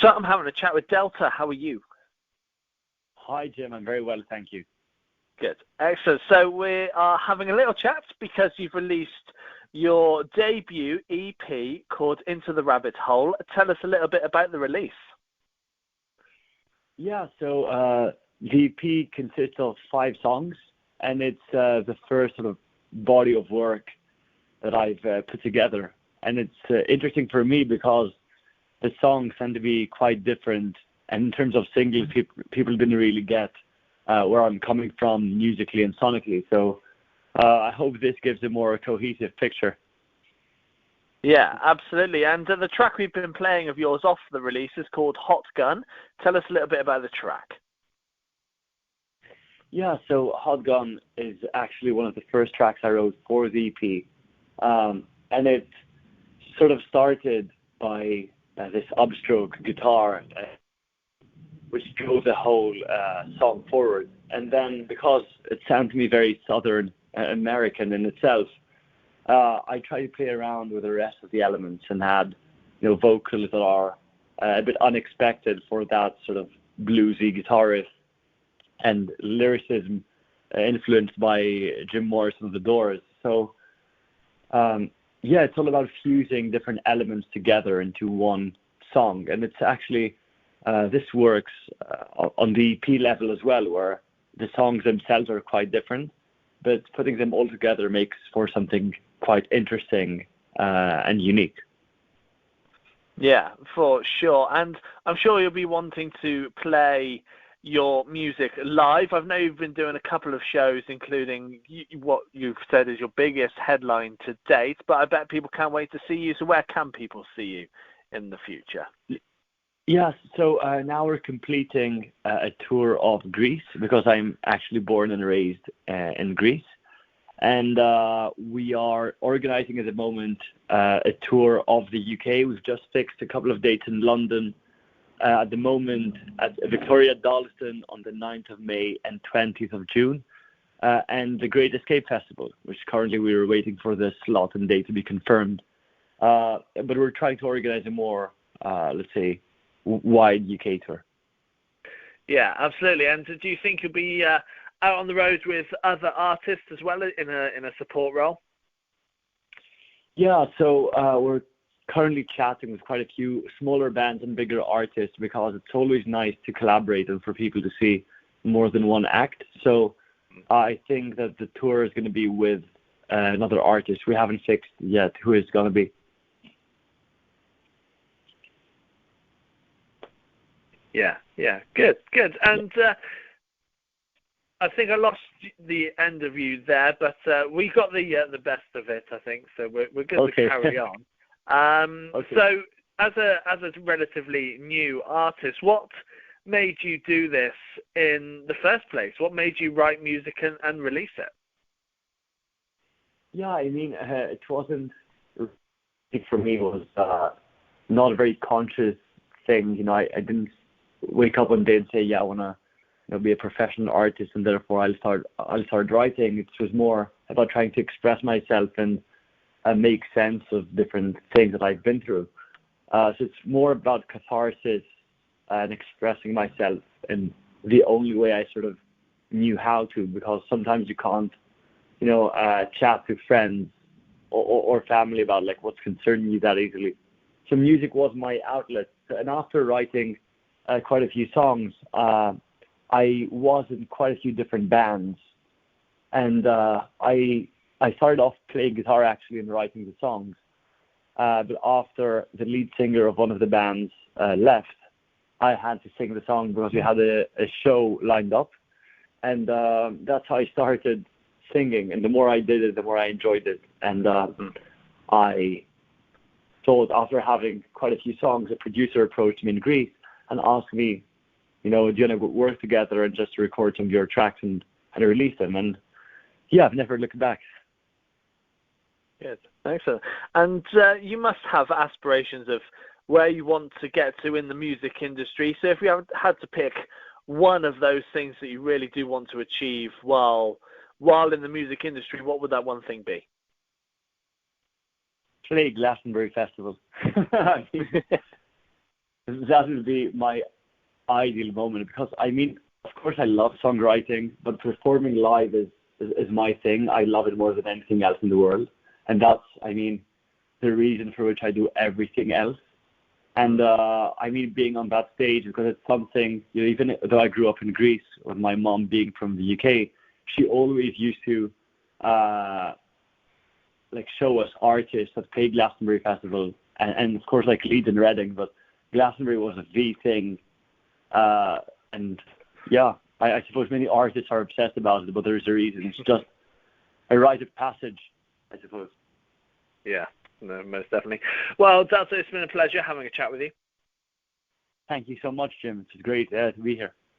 So I'm having a chat with Delta. How are you? Hi, Jim. I'm very well, thank you. Good. Excellent. So we are having a little chat because you've released your debut EP called Into the Rabbit Hole. Tell us a little bit about the release. Yeah, so the EP consists of 5 songs, and it's the first sort of body of work that I've put together. And it's interesting for me because the songs tend to be quite different. And in terms of singles, people didn't really get where I'm coming from musically and sonically. So I hope this gives a more cohesive picture. Yeah, absolutely. And the track we've been playing of yours off the release is called Hot Gun. Tell us a little bit about the track. Yeah, so Hot Gun is actually one of the first tracks I wrote for the EP. And it sort of started by this upstroke guitar, which drove the whole song forward. And then because it sounded to me very Southern American in itself, I tried to play around with the rest of the elements and had, vocals that are a bit unexpected for that sort of bluesy guitar riff, and lyricism influenced by Jim Morrison of The Doors. So, it's all about fusing different elements together into one song. And it's actually, this works on the EP level as well, where the songs themselves are quite different, but putting them all together makes for something quite interesting and unique. Yeah, for sure. And I'm sure you'll be wanting to play your music live. I know you've been doing a couple of shows, including what you've said is your biggest headline to date, but I bet people can't wait to see you. So where can people see you in the future? Yes, so now we're completing a tour of Greece, because I'm actually born and raised in Greece. And we are organizing at the moment a tour of the UK. We've just fixed a couple of dates in London at the moment, at Victoria Dalston on the 9th of May and 20th of June, and the Great Escape Festival, which currently we are waiting for the slot and date to be confirmed. But we're trying to organize a more, let's say, wide UK tour. Yeah, absolutely. And do you think you'll be out on the road with other artists as well in a support role? Yeah, so we're currently chatting with quite a few smaller bands and bigger artists, because it's always nice to collaborate and for people to see more than one act. So I think that the tour is going to be with another artist. We haven't fixed yet who it's going to be. Yeah, good. And I think I lost the end of you there, but we got the best of it, I think. So we're good to carry on. Okay. So as a relatively new artist, what made you do this in the first place? What made you write music and release it? Yeah, I mean, it wasn't, for me, it was not a very conscious thing. I didn't wake up one day and say, yeah, I want to be a professional artist, and therefore I'll start writing. It was more about trying to express myself and make sense of different things that I've been through. So it's more about catharsis and expressing myself in the only way I sort of knew how to, because sometimes you can't, chat to friends or family about like what's concerning you that easily. So music was my outlet. And after writing quite a few songs, I was in quite a few different bands, and I started off playing guitar actually and writing the songs. But after the lead singer of one of the bands left, I had to sing the song because we had a show lined up, and that's how I started singing. And the more I did it, the more I enjoyed it. And I thought, after having quite a few songs, a producer approached me in Greece and asked me, do you want to work together and just record some of your tracks and release them? And yeah, I've never looked back. Good, excellent. And you must have aspirations of where you want to get to in the music industry. So if you had to pick one of those things that you really do want to achieve while in the music industry, what would that one thing be? Play Glastonbury Festival. That would be my ideal moment because I mean, of course, I love songwriting, but performing live is my thing. I love it more than anything else in the world, and that's, I mean, the reason for which I do everything else. And I mean, being on that stage because it's something, even though I grew up in Greece, with my mom being from the UK, she always used to like show us artists that played Glastonbury Festival, and of course like Leeds and Reading, but Glastonbury was the thing. And yeah, I suppose many artists are obsessed about it, but there's a reason. It's just a rite of passage, I suppose. Yeah, no, most definitely. Well, Delta, it's been a pleasure having a chat with you. Thank you so much, Jim. It's great to be here.